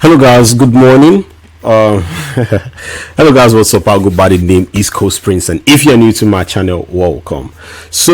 Hello guys, good morning. Hello guys, what's up? I'll go by the name East Coast Prince, and if you're new to my channel, welcome. This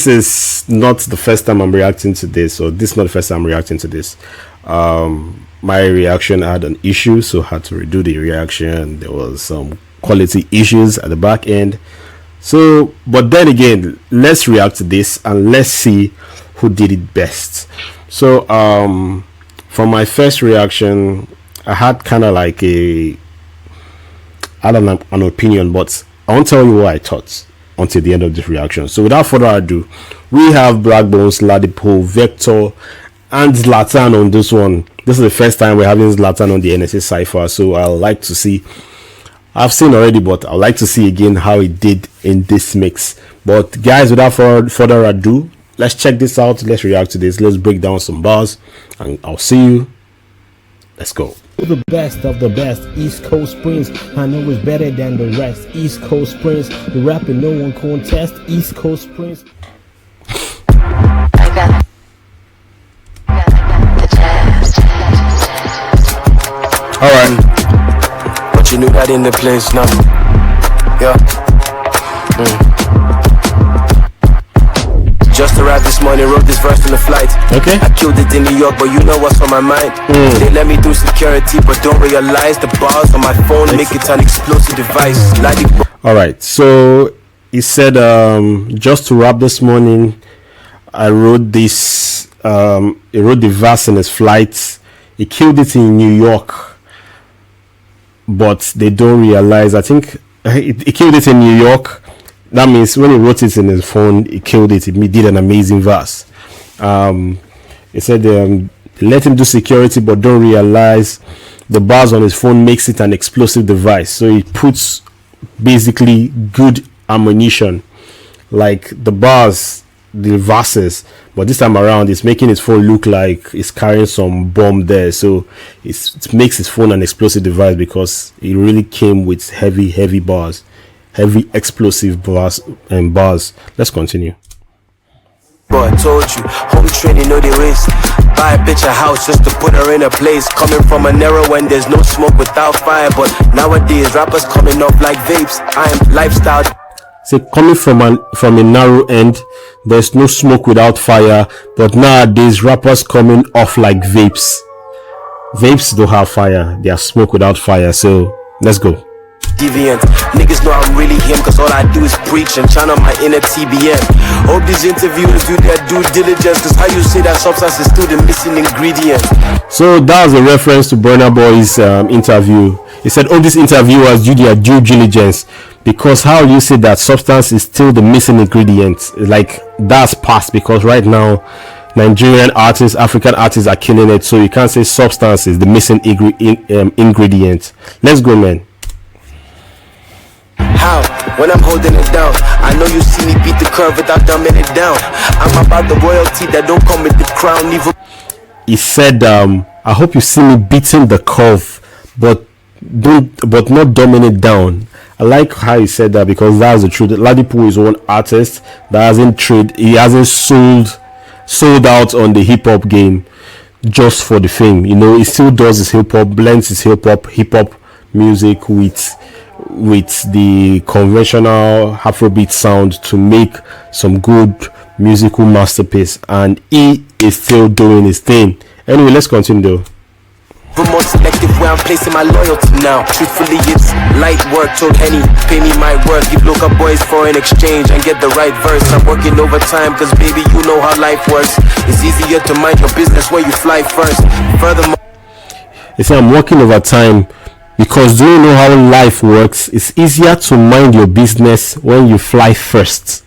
is not the first time I'm reacting to this, or this is not the first time I'm reacting to this. My reaction had an issue, so I had to redo the reaction. There was some quality issues at the back end. But then again, let's react to this and let's see who did it best. For my first reaction, I had kind of like an opinion, but I won't tell you what I thought until the end of this reaction. So without further ado, we have Blaq, Ladipoe, Vector, and Zlatan on this one. This is the first time we're having Zlatan on the Hennessy Cypher, so I'd like to see. I've seen already, but I'd like to see again how it did in this mix. But guys, without further ado, let's check this out. Let's react to this. Let's break down some bars, and I'll see you. Let's go. The best of the best, East Coast Prince. I know it's better than the rest. East Coast Prince, the rapper no one contest. East Coast Prince. I got the jazz. All right, but you knew that in the place now. Yeah. Just arrived this morning, wrote this verse on the flight. Okay. I killed it in New York, but you know what's on my mind. They let me do security, but don't realize the bars on my phone make it an explosive device. All right, so he said, just to wrap this morning, I wrote this. He wrote the verse in his flight. He killed it in New York, but they don't realize. I think he killed it in New York. That means when he wrote it in his phone, he killed it. He did an amazing verse. He said, let him do security, but don't realize the bars on his phone makes it an explosive device. So he puts basically good ammunition, like the bars, the verses, but this time around, it's making his phone look like it's carrying some bomb there. So it makes his phone an explosive device because it really came with heavy bars. Heavy explosive bars and bars. Let's continue. Boy, I told you, home training, know the waste. Buy a bitch a house just to put her in a place. Coming from an era when there's no smoke without fire, but nowadays rappers coming off like vapes. I am lifestyle. So coming from a narrow end, there's no smoke without fire, but nowadays rappers coming off like vapes. Vapes don't have fire; they are smoke without fire. So let's go. Deviant. Niggas know I'm really him, cause all I do is preach and channel my inner TBN. Hope these interviewers do their due diligence, cause how you say that substance is still the missing ingredient. So that was a reference to Burna Boy's interview. He said all these interviewers do their due diligence, because how you say that substance is still the missing ingredient, like that's past, because right now Nigerian artists, African artists are killing it, so you can't say substance is the missing ingredient. Let's go, man. How? When I'm holding it down, I know you see me beat the curve without dumbing it down. I'm about the royalty that don't come with the crown. Even He said, I hope you see me beating the curve, but not dumbing it down. I like how he said that, because that's the truth. Ladipoe is one artist that hasn't sold out on the hip hop game just for the fame. You know, he still does his hip hop, blends his hip hop music with the conventional Afrobeat sound to make some good musical masterpiece, and he is still doing his thing. Anyway, let's continue though. but more selective where I'm placing my loyalty now. Truthfully, it's light work. Told Henny, pay me my worth. Give local boys foreign exchange and get the right verse. I'm working overtime cause baby you know how life works. It's easier to mind your business when you fly first. Furthermore, he said I'm working overtime because do you know how life works? It's easier to mind your business when you fly first.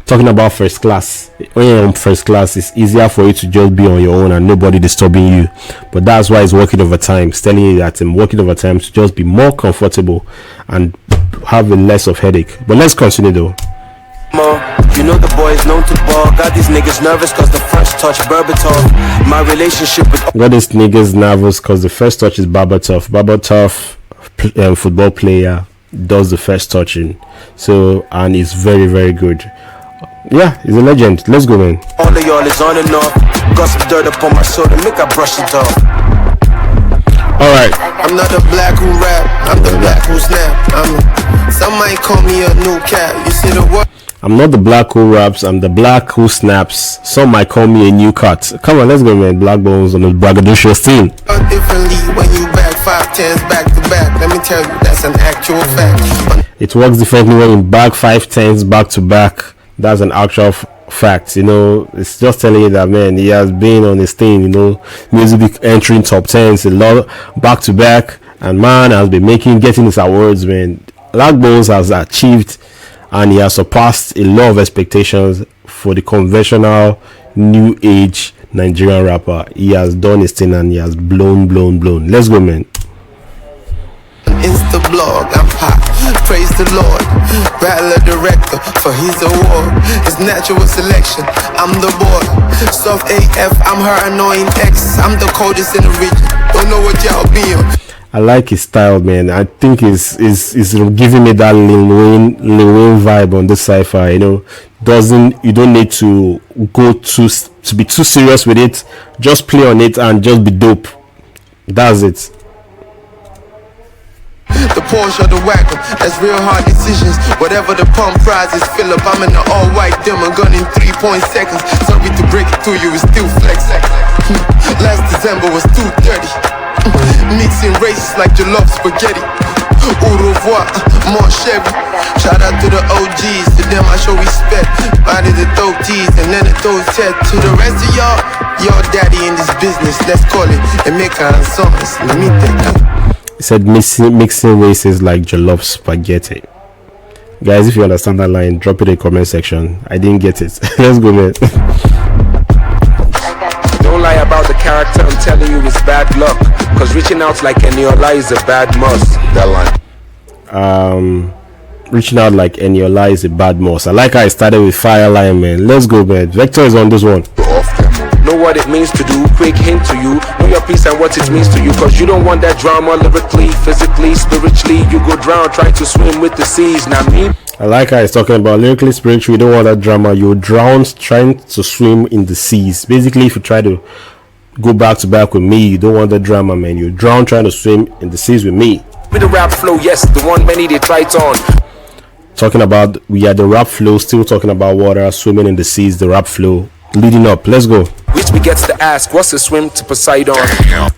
Talking about first class, when you're on first class, it's easier for you to just be on your own and nobody disturbing you. But that's why it's working overtime. It's telling you that I'm working overtime to just be more comfortable and have a less of headache. But let's continue though. You know the boys known to ball. Got these niggas nervous cause the first touch Berbatov. My relationship with Got these niggas nervous cause the first touch is Berbatov. Berbatov, football player, does the first touching. So, and it's very, very good. Yeah, he's a legend. Let's go, man. all of y'all is on and off. Got some dirt up on my shoulder, make I brush it off. not the black who rap, I'm the black who snap. Some might call me a new cat. You see the word? I'm not the black who raps, I'm the black who snaps. Some might call me a new cut. Come on, let's go, man. Black Bones on the braggadocious team. Differently when you back 5 10s back to back. Let me tell you, that's an actual fact. It works differently when you back 5 10s back to back. That's an actual fact. You know, it's just telling you that, man, he has been on his thing, you know, music entering top 10s a lot back to back, and man has been getting his awards, man. Black Bones has achieved and he has surpassed a lot of expectations for the conventional new age Nigerian rapper. He has done his thing and he has blown. Let's go, man. Insta blog, I'm hot. Praise the Lord. Rattler director for his award. His natural selection, I'm the boy. Soft AF, I'm her annoying ex. I'm the coldest in the region. Don't know what y'all be on. I like his style, man. I think is giving me that Lil Wayne vibe on this cypher. You know, you don't need to go to be too serious with it. Just play on it and just be dope. That's it. The Porsche or the wagon, that's real hard decisions. Whatever the pump prize is, fill up. I'm in the all-white dimmer, gun in 3 seconds. Sorry to break it to you, it's still flex. Last December was 2:30. Mixing races like jollof spaghetti. Au revoir, mon Chevy. Shout out to the OGs, to them I show respect. Body the dope tees and then the dope set. To the rest of y'all, your daddy in this business. Let's call it and make our songs. Let me think. He said mixing races like jollof spaghetti. Guys, if you understand that line, drop it in the comment section. I didn't get it. Let's go, man. Don't lie about the character, I'm telling you it's bad luck. Cause reaching out like Eniola is a bad must. That line. Reaching out like Eniola is a bad must. I like how I started with Fire Line, man. Let's go, man. Vector is on this one. Know what it means to do, quick hint to you. Know your piece and what it means to you. Cause you don't want that drama lyrically, physically, spiritually. You go drown trying to swim with the seas. Now me, I like how he's talking about lyrically, spiritually. You don't want that drama. You drown trying to swim in the seas. Basically, if you try to go back to back with me, you don't want that drama, man. You drown trying to swim in the seas with me. With the rap flow, yes, the one many they try it on. Talking about, we are the rap flow, still talking about water, swimming in the seas, the rap flow. Leading up, let's go. Which begets to ask, what's a swim to Poseidon?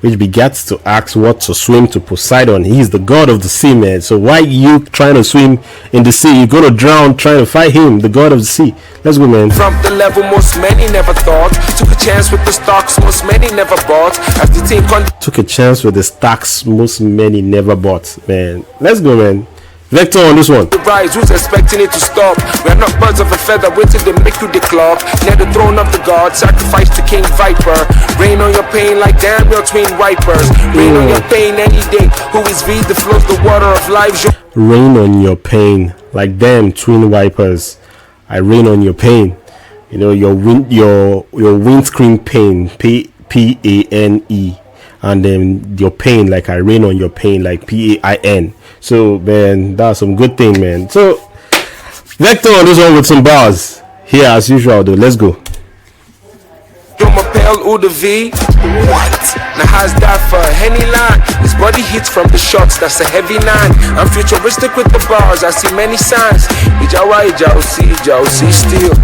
Which begets to ask what to swim to Poseidon. He is the god of the sea, man. So why you trying to swim in the sea? You're gonna drown trying to fight him, the god of the sea. Let's go, man. From the level most many never thought. Took a chance with the stocks most many never bought. As the team took a chance with the stocks most many never bought, man. Let's go, man. Vector on this one. The rise, who's expecting it to stop? We are not birds of a feather, waiting to make you the clock. Near the throne of the god, sacrifice to King Viper. Rain on your pain like damn your twin wipers. Rain on your pain any day. Who is V that flows the water of life? Rain on your pain like damn twin wipers. I rain on your pain. You know, your windscreen pane, P-A-N-E. And then your pain, like I rain on your pain, like P-A-I-N. So, man, that's some good thing, man. So, Vector on this one with some bars. Here, as usual, though. Let's go. From a pale Uda V. What? Now how's that for a Henny line? His body hits from the shots, that's a heavy 9. I'm futuristic with the bars, I see many signs. Ijawa, Ijao, still.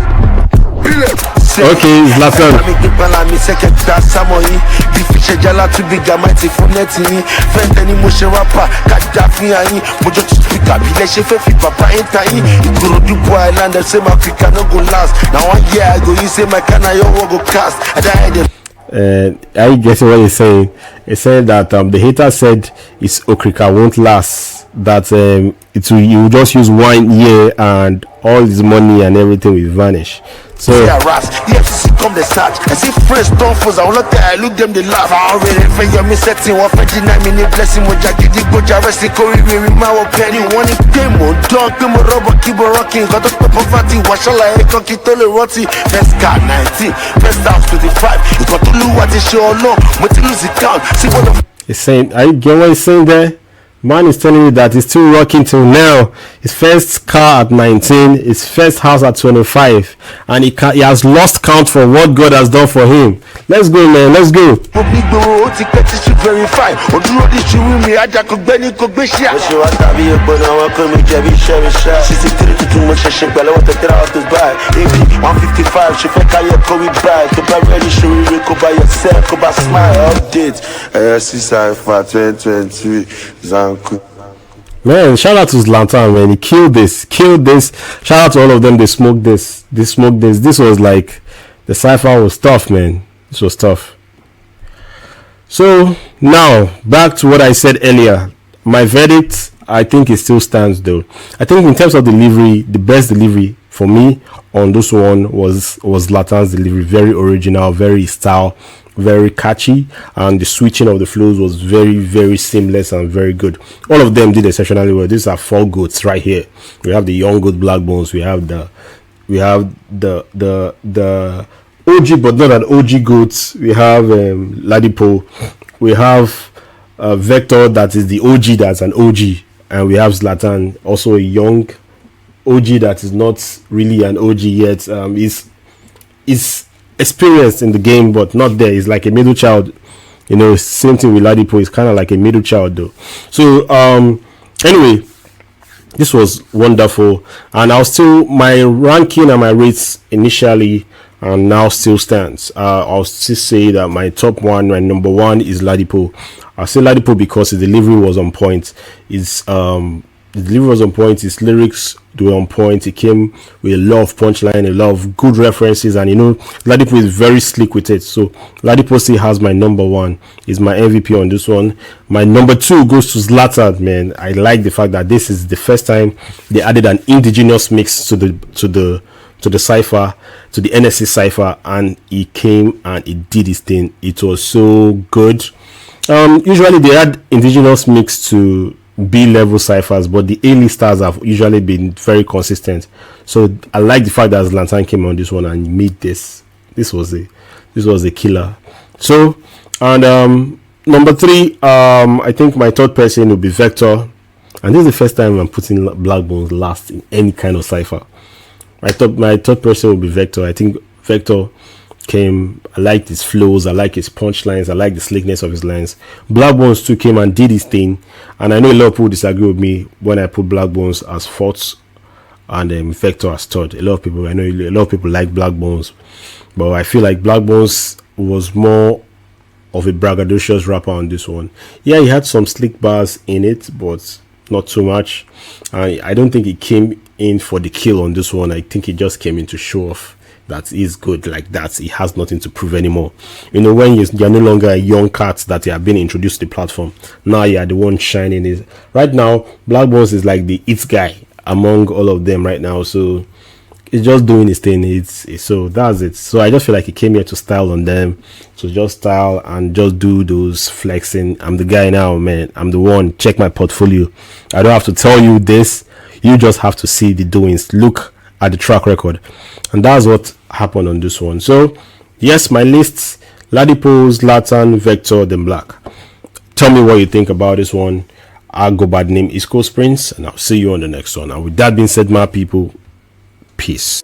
Okay, Zlatan. I guess what he's saying. He said that the hater said his Okrika won't last. That you will just use 1 year and all his money and everything will vanish. So the FCC come the search. I see friends don't fuzz. I will not I look them they laugh. I already for your me setting what for deny me blessing with Jackie the go Jarvis Corey we my penny one game on dog them rubber keep rocking got the pepper fatty wash like cocky tole roti first car 19 first house 25 you got to lose what is show no but to lose it count see what the he's saying. I get what he's saying there. Man is telling you that he's still rocking till now. His first car at 19, his first house at 25, and he has lost count for what God has done for him. Let's go, man. Let's go. verify. Or do all this you with me, I could Benny could be shot. She was happy, but now I come with Jabby Sherry shot. She said, too much shit, but I want to get out this bag. 155, she fake I go with bag. To buy ready, she will go by yourself, go by smile, update. Hennessy Cypher 2023, Zanku. Man, shout out to Zlatan, man. He killed this. Shout out to all of them. They smoked this. This was like, the cypher was tough, man. This was tough. So now back to what I said earlier. My verdict, I think it still stands though. I think in terms of delivery, the best delivery for me on this one was Zlatan's delivery. Very original, very style, very catchy, and the switching of the flows was very, very seamless and very good. All of them did exceptionally well. These are 4 goats right here. We have the young goat Black Bones. We have the OG, but not an OG goats. We have Ladipoe. We have Vector, that is the OG, that's an OG, and we have Zlatan, also a young OG that is not really an OG yet. Is experienced in the game, but not there. He's like a middle child. You know, same thing with Ladipoe. He's kind of like a middle child though. So anyway, this was wonderful, and my ranking and my rates initially and now still stands. I'll still say that my number one is Ladipoe. I'll say Ladipoe because his delivery was on point. His delivery was on point. His lyrics were on point. He came with a lot of punchline, a lot of good references, and you know, Ladipoe is very slick with it. So Ladipoe still has my number one. Is my MVP on this one. My number 2 goes to Zlatan. Man, I like the fact that this is the first time they added an indigenous mix to the cypher, to the Hennessy Cypher, and he came and he did his thing. It was so good. Usually they add indigenous mix to B-level ciphers, but the A-listers have usually been very consistent. So I like the fact that Zlatan came on this one and made this. This was a killer. So, and number 3, I think my third person will be Vector, and this is the first time I'm putting Black Bones last in any kind of cipher. My third person will be Vector. I think Vector came. I liked his flows. I like his punchlines. I like the slickness of his lines. Black Bones too came and did his thing. And I know a lot of people disagree with me when I put Black Bones as fourth and Vector as third. I know a lot of people like Black Bones, but I feel like Black Bones was more of a braggadocious rapper on this one. Yeah, he had some slick bars in it, but not too much. I don't think he came in for the kill on this one. I think he just came in to show off that he's good like that. He has nothing to prove anymore. You know, when you're no longer a young cat that you have been introduced to the platform, now you are the one shining. Right now, Black Bones is like the it guy among all of them right now. So it's just doing his thing. So that's it. So I just feel like he came here to style on them, to just style and just do those flexing. I'm the guy now, man. I'm the one. Check my portfolio. I don't have to tell you this. You just have to see the doings. Look at the track record, and that's what happened on this one. So yes, my lists: Ladipoe, Zlatan, Vector, then Blaq. Tell me what you think about this one. I'll go by the name East Coast Prince, and I'll see you on the next one. And with that being said, my people, peace.